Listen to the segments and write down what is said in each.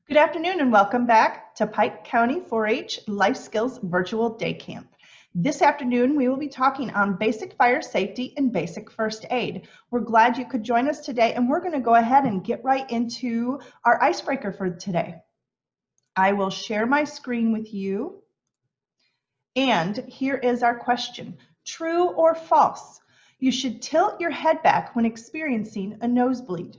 Good afternoon and welcome back to Pike County 4-H Life Skills Virtual Day Camp. This afternoon we will be talking on basic fire safety and basic first aid. We're glad you could join us today, and we're going to go ahead and get right into our icebreaker for today. I will share my screen with you, and here is our question. True or false? You should tilt your head back when experiencing a nosebleed.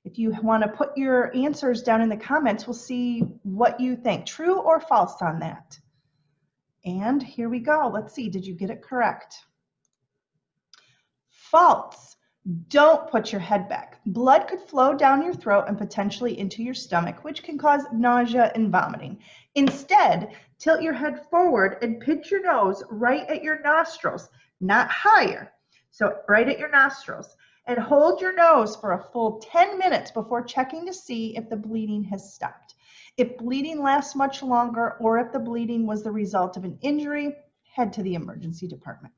If you want to put your answers down in the comments, we'll see what you think. True or false on that? And here we go. Let's see. Did you get it correct? False. Don't put your head back. Blood could flow down your throat and potentially into your stomach, which can cause nausea and vomiting. Instead, tilt your head forward and pinch your nose right at your nostrils, not higher. So right at your nostrils. And hold your nose for a full 10 minutes before checking to see if the bleeding has stopped. If bleeding lasts much longer, or if the bleeding was the result of an injury, head to the emergency department.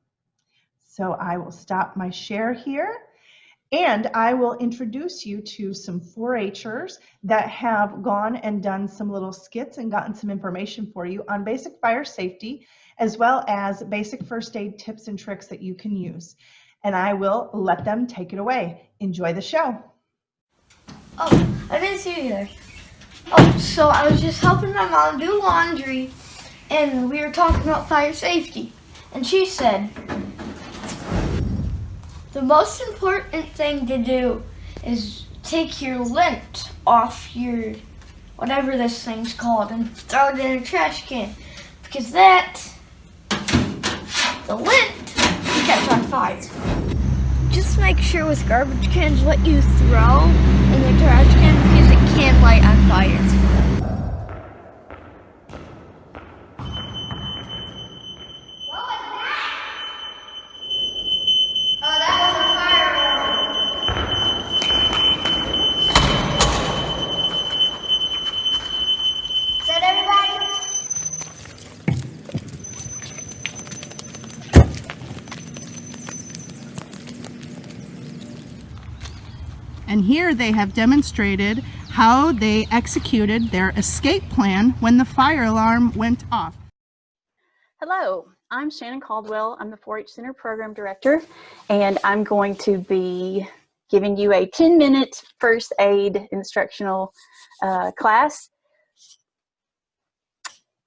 So I will stop my share here, and I will introduce you to some 4-Hers that have gone and done some little skits and gotten some information for you on basic fire safety, as well as basic first aid tips and tricks that you can use. And I will let them take it away. Enjoy the show. Oh, I didn't see you there. Oh, so I was just helping my mom do laundry, and we were talking about fire safety. And she said, the most important thing to do is take your lint off your, whatever this thing's called, and throw it in a trash can. Because the lint catch on fire. Just make sure with garbage cans what you throw in the trash can, because it can light on fire. What was that? Oh, that was a fire alarm. Is that everybody? And here they have demonstrated how they executed their escape plan when the fire alarm went off. Hello, I'm Shannon Caldwell. I'm the 4-H Center Program Director, and I'm going to be giving you a 10-minute first aid instructional class.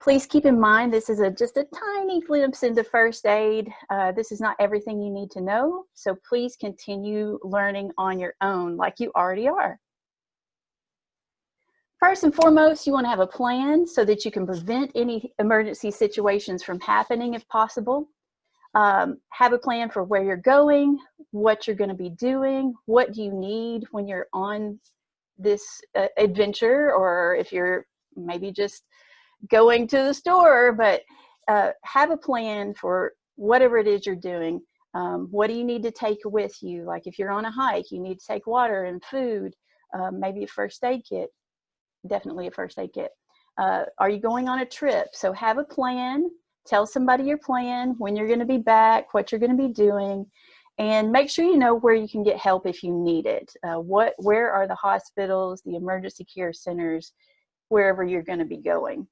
Please keep in mind this is just a tiny glimpse into first aid. This is not everything you need to know, so please continue learning on your own like you already are. First and foremost, you want to have a plan so that you can prevent any emergency situations from happening if possible. Have a plan for where you're going, what you're going to be doing, what do you need when you're on this adventure, or if you're maybe just going to the store, but have a plan for whatever it is you're doing. What do you need to take with you? Like if you're on a hike, you need to take water and food, maybe a first aid kit, definitely a first aid kit. Are you going on a trip? So have a plan, tell somebody your plan, when you're going to be back, what you're going to be doing, and make sure you know where you can get help if you need it. Where are the hospitals, the emergency care centers, wherever you're going to be going.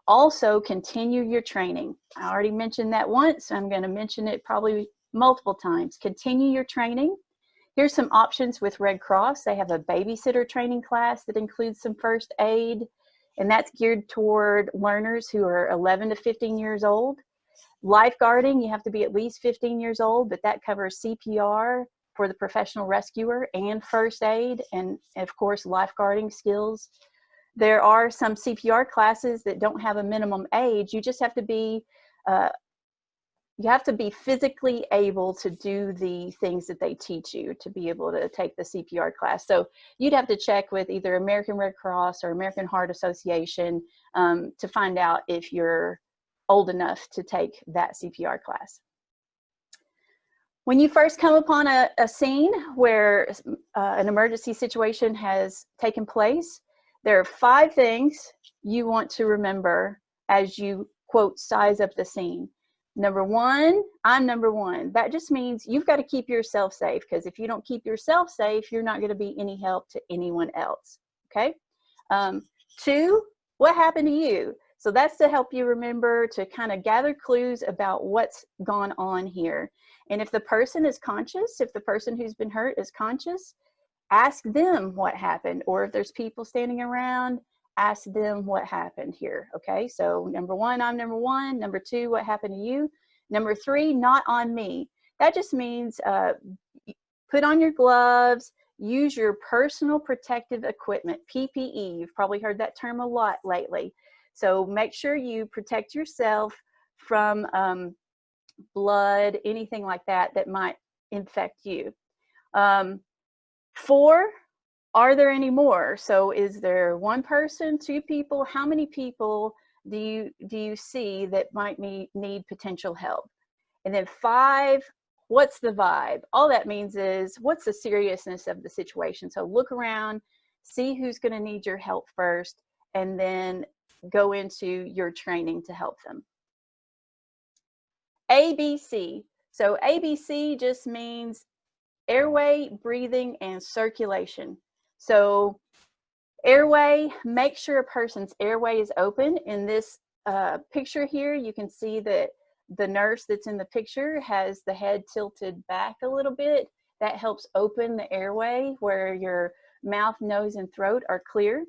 Also, continue your training. I already mentioned that once. I'm going to mention it probably multiple times. Continue your training. Here's some options with Red Cross. They have a babysitter training class that includes some first aid, and that's geared toward learners who are 11 to 15 years old. Lifeguarding, you have to be at least 15 years old, but that covers CPR for the professional rescuer and first aid, and of course, lifeguarding skills. There are some CPR classes that don't have a minimum age. You just have to be, physically able to do the things that they teach you to be able to take the CPR class. So you'd have to check with either American Red Cross or American Heart Association to find out if you're old enough to take that CPR class. When you first come upon a scene where an emergency situation has taken place, there are 5 things you want to remember as you, quote, size up the scene. Number 1, I'm number 1. That just means you've got to keep yourself safe, because if you don't keep yourself safe, you're not going to be any help to anyone else, okay? 2, what happened to you? So that's to help you remember to kind of gather clues about what's gone on here. And if the person is conscious, if the person who's been hurt is conscious, ask them what happened. Or if there's people standing around, ask them what happened here. Okay, so number 1, I'm number 1. Number 2, what happened to you? Number 3, not on me. That just means put on your gloves, use your personal protective equipment, PPE. You've probably heard that term a lot lately. So make sure you protect yourself from blood, anything like that that might infect you. 4, are there any more? So is there 1 person, 2 people? How many people do you see that might need potential help? And then 5, what's the vibe? All that means is what's the seriousness of the situation? So look around, see who's going to need your help first, and then go into your training to help them. ABC. So ABC just means airway, breathing, and circulation. So airway, make sure a person's airway is open. In this picture here, you can see that the nurse that's in the picture has the head tilted back a little bit. That helps open the airway where your mouth, nose, and throat are clear.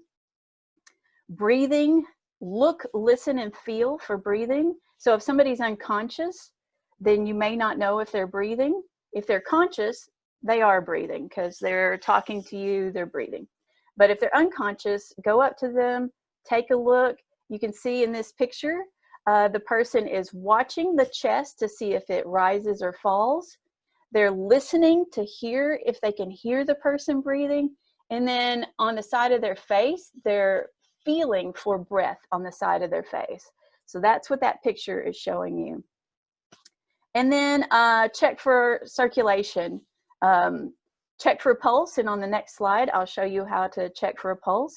Breathing, look, listen, and feel for breathing. So if somebody's unconscious, then you may not know if they're breathing. If they're conscious, they are breathing because they're talking to you, they're breathing. But if they're unconscious, go up to them, take a look. You can see in this picture, the person is watching the chest to see if it rises or falls. They're listening to hear if they can hear the person breathing. And then on the side of their face, they're feeling for breath on the side of their face. So that's what that picture is showing you. And then check for circulation. Check for a pulse, and on the next slide, I'll show you how to check for a pulse.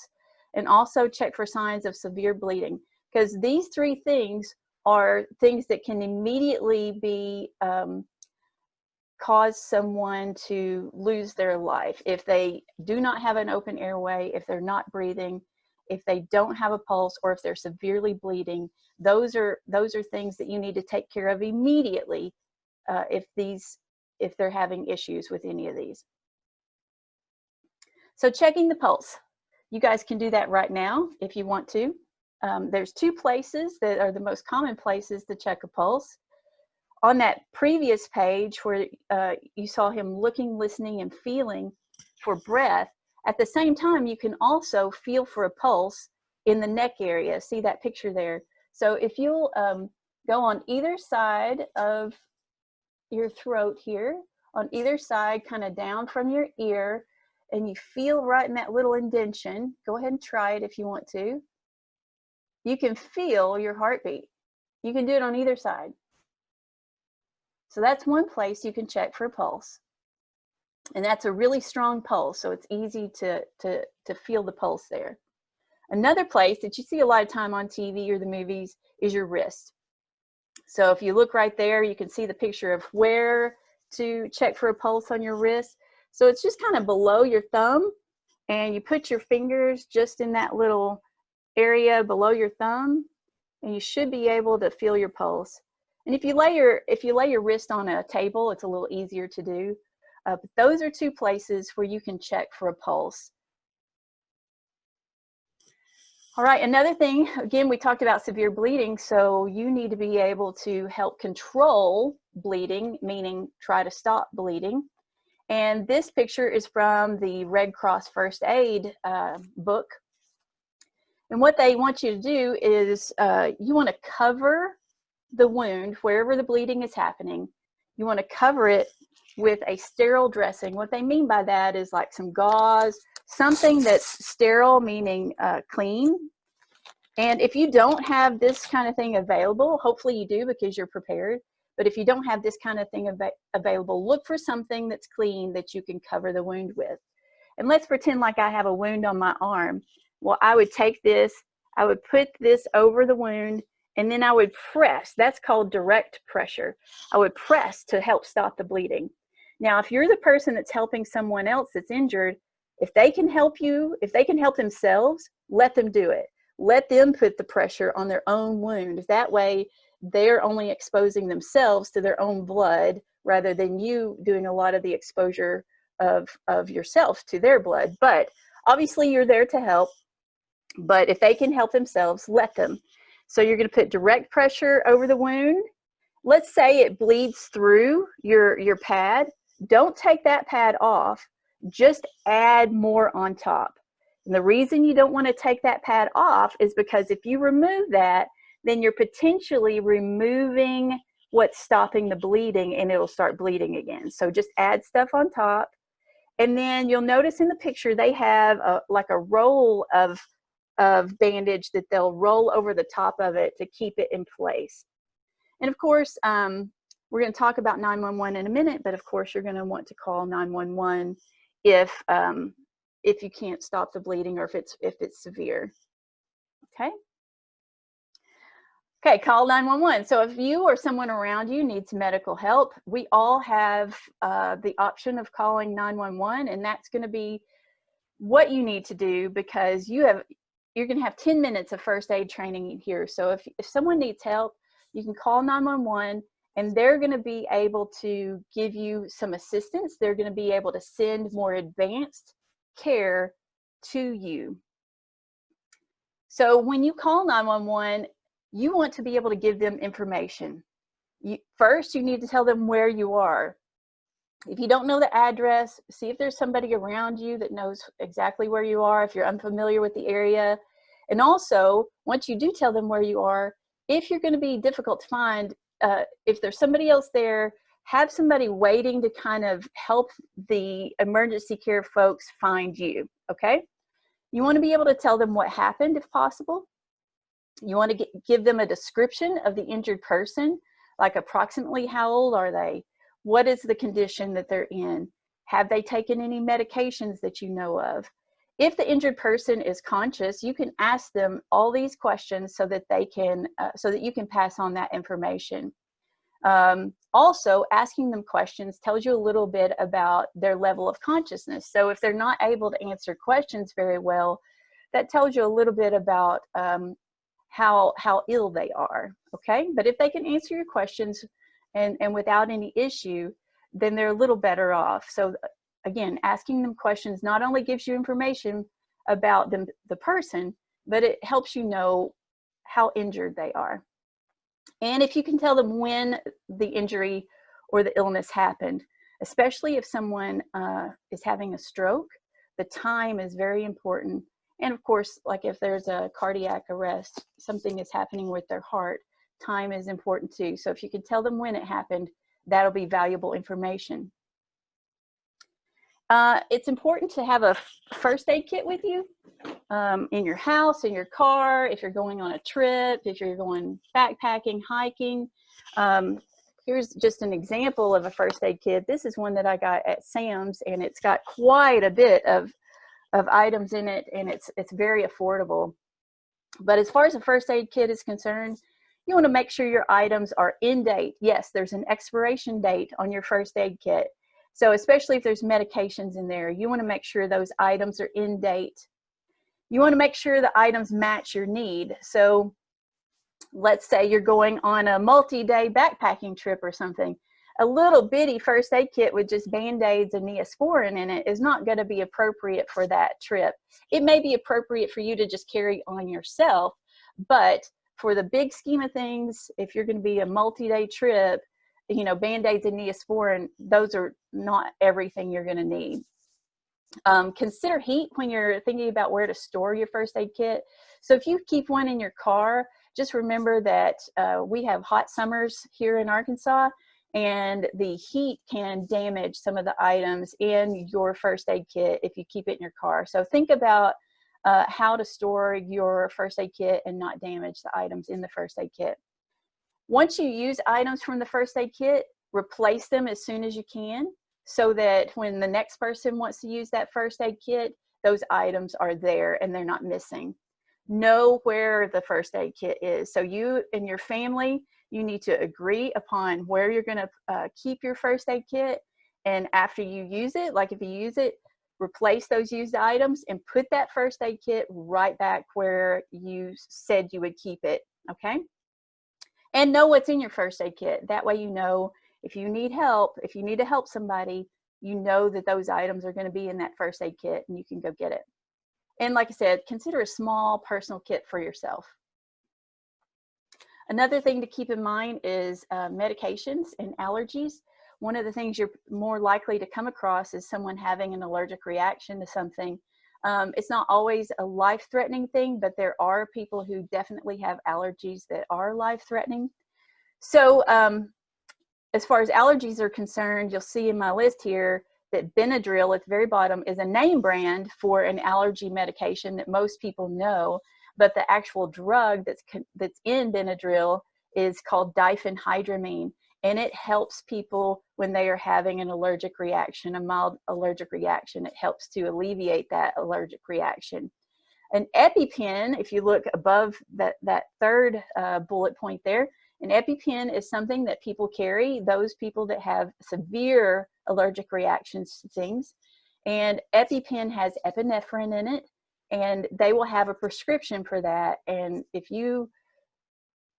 And also check for signs of severe bleeding, because these 3 things are things that can immediately be cause someone to lose their life. If they do not have an open airway, if they're not breathing, if they don't have a pulse, or if they're severely bleeding, those are things that you need to take care of immediately if they're having issues with any of these. So checking the pulse. You guys can do that right now if you want to. There's 2 places that are the most common places to check a pulse. On that previous page where you saw him looking, listening, and feeling for breath, at the same time, you can also feel for a pulse in the neck area. See that picture there? So if you'll go on either side of your throat here, on either side, kind of down from your ear, and you feel right in that little indentation. Go ahead and try it if you want to. You can feel your heartbeat. You can do it on either side. So that's one place you can check for a pulse. And that's a really strong pulse, so it's easy to feel the pulse there. Another place that you see a lot of time on TV or the movies is your wrist. So if you look right there, you can see the picture of where to check for a pulse on your wrist. So it's just kind of below your thumb, and you put your fingers just in that little area below your thumb, and you should be able to feel your pulse. And if you lay your wrist on a table, it's a little easier to do. But those are 2 places where you can check for a pulse. All right, another thing, again, we talked about severe bleeding, so you need to be able to help control bleeding, meaning try to stop bleeding. And this picture is from the Red Cross First Aid book. And what they want you to do is you want to cover the wound wherever the bleeding is happening. You want to cover it with a sterile dressing. What they mean by that is like some gauze, something that's sterile, meaning clean. And if you don't have this kind of thing available, hopefully you do because you're prepared. But if you don't have this kind of thing available, look for something that's clean that you can cover the wound with. And let's pretend like I have a wound on my arm. Well, I would take this, I would put this over the wound, and then I would press. That's called direct pressure. I would press to help stop the bleeding. Now, if you're the person that's helping someone else that's injured, If they can help you, if they can help themselves, let them do it. Let them put the pressure on their own wound. That way, they're only exposing themselves to their own blood rather than you doing a lot of the exposure of yourself to their blood. But obviously, you're there to help. But if they can help themselves, let them. So you're going to put direct pressure over the wound. Let's say it bleeds through your pad. Don't take that pad off. Just add more on top. And the reason you don't want to take that pad off is because if you remove that, then you're potentially removing what's stopping the bleeding, and it'll start bleeding again. So just add stuff on top. And then you'll notice in the picture they have like a roll of bandage that they'll roll over the top of it to keep it in place. And of course, we're going to talk about 911 in a minute, but of course you're going to want to call 911 if you can't stop the bleeding or if it's severe. Okay, call 911. So if you or someone around you needs medical help, we all have the option of calling 911, and that's going to be what you need to do, because you're going to have 10 minutes of first aid training here. So if someone needs help, you can call 911, and they're going to be able to give you some assistance. They're going to be able to send more advanced care to you. So when you call 911, you want to be able to give them information. First, you need to tell them where you are. If you don't know the address, see if there's somebody around you that knows exactly where you are, if you're unfamiliar with the area. And also, once you do tell them where you are, if you're going to be difficult to find, if there's somebody else there, have somebody waiting to kind of help the emergency care folks find you, okay? You want to be able to tell them what happened if possible. You want to give them a description of the injured person, like approximately how old are they? What is the condition that they're in? Have they taken any medications that you know of? If the injured person is conscious, you can ask them all these questions so that they can, so that you can pass on that information. Also, asking them questions tells you a little bit about their level of consciousness. So if they're not able to answer questions very well, that tells you a little bit about how ill they are, okay? But if they can answer your questions and without any issue, then they're a little better off. So again, asking them questions not only gives you information about the person, but it helps you know how injured they are. And if you can tell them when the injury or the illness happened, especially if someone is having a stroke, the time is very important. And of course, like if there's a cardiac arrest, something is happening with their heart, time is important too. So if you can tell them when it happened, that'll be valuable information. It's important to have a first aid kit with you in your house, in your car, if you're going on a trip, if you're going backpacking, hiking. Here's just an example of a first aid kit. This is one that I got at Sam's, and it's got quite a bit of items in it, and it's very affordable. But as far as a first aid kit is concerned, you want to make sure your items are in date. Yes, there's an expiration date on your first aid kit. So especially if there's medications in there, you want to make sure those items are in date. You want to make sure the items match your need. So let's say you're going on a multi-day backpacking trip or something. A little bitty first aid kit with just Band-Aids and Neosporin in it is not going to be appropriate for that trip. It may be appropriate for you to just carry on yourself, but for the big scheme of things, if you're going to be a multi-day trip, you know, Band-Aids and Neosporin, those are not everything you're going to need. Consider heat when you're thinking about where to store your first aid kit. So if you keep one in your car, just remember that we have hot summers here in Arkansas, and the heat can damage some of the items in your first aid kit if you keep it in your car. So think about how to store your first aid kit and not damage the items in the first aid kit. Once you use items from the first aid kit, replace them as soon as you can, so that when the next person wants to use that first aid kit, those items are there and they're not missing. Know where the first aid kit is. So you and your family, you need to agree upon where you're going to keep your first aid kit. And after you use it, like if you use it, replace those used items, and put that first aid kit right back where you said you would keep it, okay? And know what's in your first aid kit. That way you know if you need help, if you need to help somebody, you know that those items are going to be in that first aid kit and you can go get it. And like I said, consider a small personal kit for yourself. Another thing to keep in mind is medications and allergies. One of the things you're more likely to come across is someone having an allergic reaction to something. It's not always a life-threatening thing, but there are people who definitely have allergies that are life-threatening. So as far as allergies are concerned, you'll see in my list here that Benadryl at the very bottom is a name brand for an allergy medication that most people know, but the actual drug that's in Benadryl is called diphenhydramine, and it helps people when they are having an allergic reaction, a mild allergic reaction. It helps to alleviate that allergic reaction. An EpiPen, if you look above that third bullet point there, an EpiPen is something that people carry, those people that have severe allergic reactions to things. And EpiPen has epinephrine in it, and they will have a prescription for that. And if you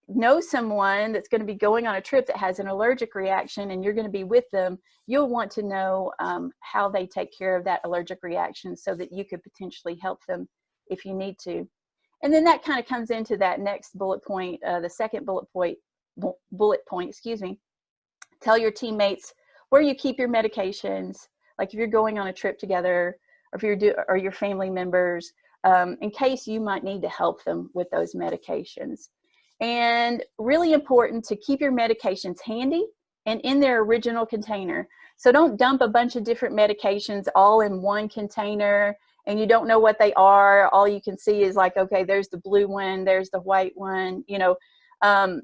know someone that's going to be going on a trip that has an allergic reaction and you're going to be with them, you'll want to know how they take care of that allergic reaction so that you could potentially help them if you need to. And then that kind of comes into that next bullet point, the second bullet point, excuse me. Tell your teammates where you keep your medications, like if you're going on a trip together, or if or your family members, in case you might need to help them with those medications. And really important to keep your medications handy and in their original container. So don't dump a bunch of different medications all in one container and you don't know what they are. All you can see is like, okay, there's the blue one, there's the white one. You know,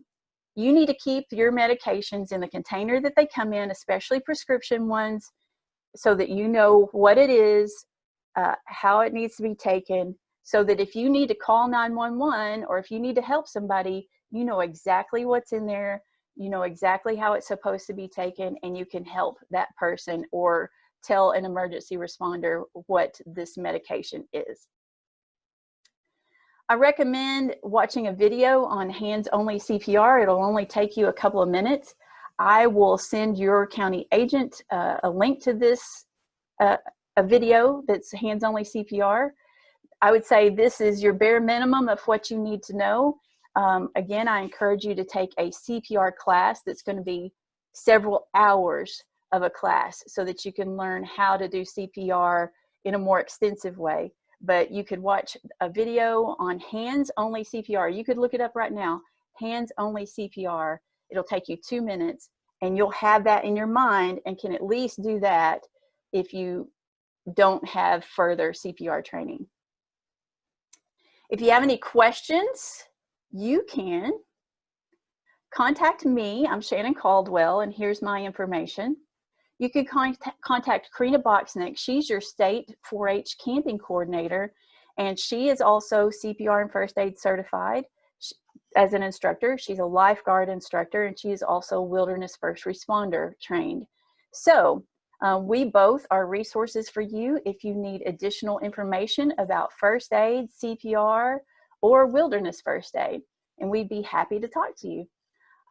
you need to keep your medications in the container that they come in, especially prescription ones, so that you know what it is, how it needs to be taken, so that if you need to call 911 or if you need to help somebody, you know exactly what's in there, you know exactly how it's supposed to be taken, and you can help that person or tell an emergency responder what this medication is. I recommend watching a video on hands-only CPR. It'll only take you a couple of minutes. I will send your county agent a link to this a video that's hands-only CPR. I would say this is your bare minimum of what you need to know. Again, I encourage you to take a CPR class that's going to be several hours of a class so that you can learn how to do CPR in a more extensive way. But you could watch a video on hands-only CPR. You could look it up right now, hands-only CPR. It'll take you 2 minutes, and you'll have that in your mind and can at least do that if you don't have further CPR training. If you have any questions, you can contact me. I'm Shannon Caldwell, and here's my information. You can contact Karina Boxnick. She's your state 4-H camping coordinator, and she is also CPR and first aid certified as an instructor. She's a lifeguard instructor, and she is also wilderness first responder trained. So we both are resources for you if you need additional information about first aid, CPR, or wilderness first aid, and we'd be happy to talk to you.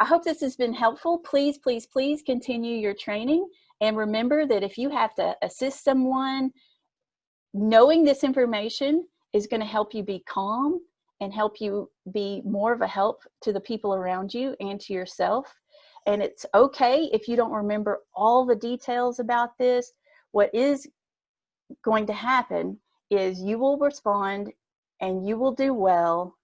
I hope this has been helpful. Please, please, please continue your training, and remember that if you have to assist someone, knowing this information is going to help you be calm and help you be more of a help to the people around you and to yourself. And it's okay if you don't remember all the details about this. What is going to happen is you will respond and you will do well,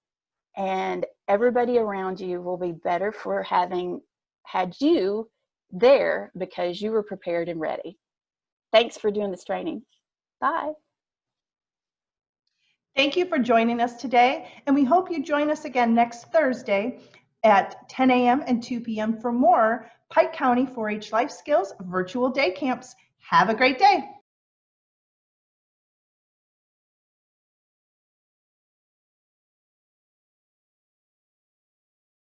and everybody around you will be better for having had you there because you were prepared and ready. Thanks for doing this training. Bye. Thank you for joining us today, and we hope you join us again next Thursday at 10 a.m. and 2 p.m. for more Pike County 4-H Life Skills virtual day camps. Have a great day.